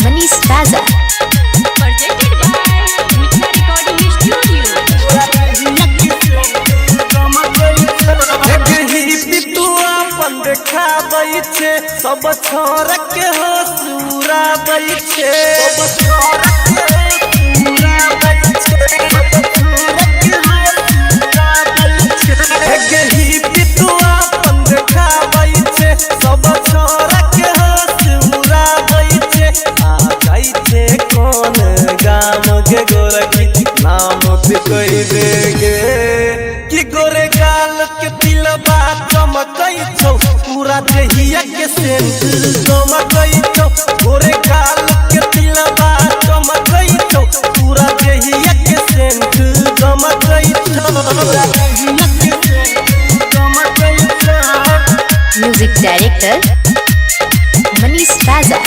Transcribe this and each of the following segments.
Manish Raza. Presented by Mitra Recording Studio. देखा बैठे सब छोर के हो सूरा बैठे सब छोर के सूरा बैठे गही पितुआ अपन देखा बैठे सब छोर के हो सूरा बैठे आ जाइछे कौन गाम के गोरकी नाम से कह देगे कि गोरे गाल के तिलबा चमकई छौ पूरा देहिया के सेंट चमकई छौ गोरे गाल के तिलबा चमकई छौ पूरा देहिया के सेंट चमकई छौ पूरा देहिया के सेंट चमकई छौ। Music Director Manish Raza.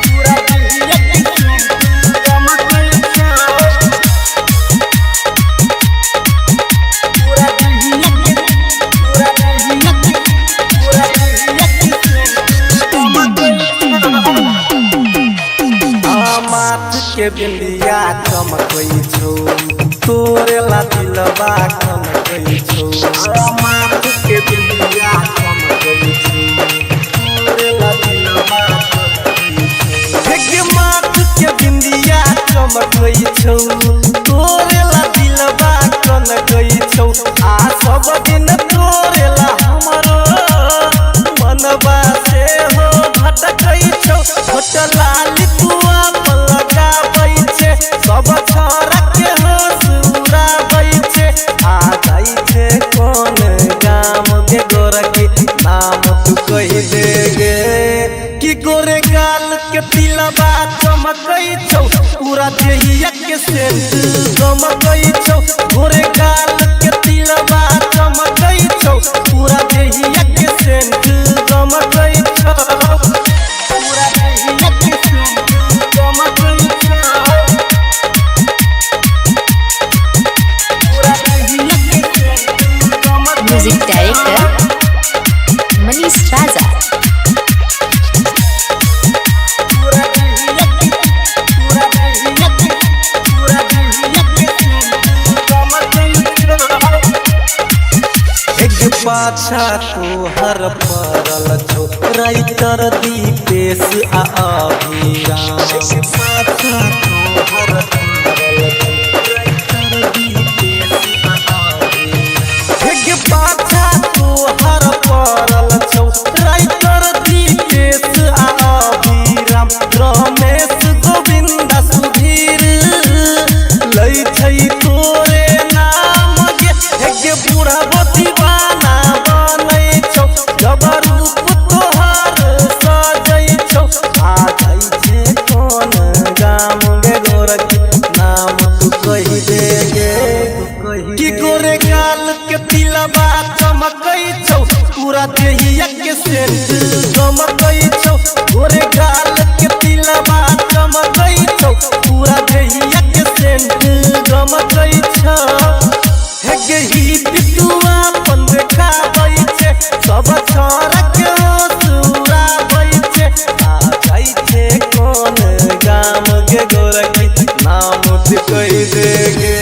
पूरा देहिया के सेंट चमकई छौ पूरा देहिया के बिंदिया चमकई छौ तोरे ला दिलबा चमकई छौ माथ के बिंदिया चमकई छौ तोरे ला दिलबा चमकई छौ हे माथ के बिंदिया चमकई छौ तोरे ला दिलबा चमकई छौ आ सब दिन तोरे ला हमरो मनबा से हो भटकई छौ होटलाली तुआ सब छोरा के हो सूरा बैठे आ जाइछे कौन गाम के गोरकी नाम तू कह देगे कि गोरे गाल के तिलबा चमकई छौ पूरा देहिया के सेंट चमकई छौ गोरे गाल के तिलबा चमकई छौ पूरा देहिया के सेंट चमकई छौ पूरा देहिया के सेंट चमकई छौ। Music Director Manish Raza. पाछा तो हर परल छो राइटर दीपेश आ अभिराम पाछा तो हर परल छो राइटर दीपेश आ अभिराम पाछा तो हर परल छो राइटर दीपेश आ अभिराम रमेश गोविंद सुधीर लै छै तोरे नाम गे बूढ़ा दीवाना बनै छौ जब रूप तोहर सजै छौ आ जाइछे कौन गाम गे गोरकी नाम तू कह देगे कि गोरे गाल के तिलबा चमकई छौ पूरा देहिया के सेंट चमकई छौ गोरे गाल के तिलबा चमकई छौ पूरा देहिया के सेंट चमकई छौ हे गही पितुआ अपन देखा बैठे सब छोरा के सूरा बैठे आ जाइछे कौन गाम के गोरकी नाम से कह देगे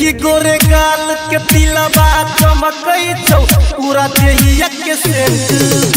कि गोरे गाल के तिलबा चमकई छौ पूरा देहिया के सेंट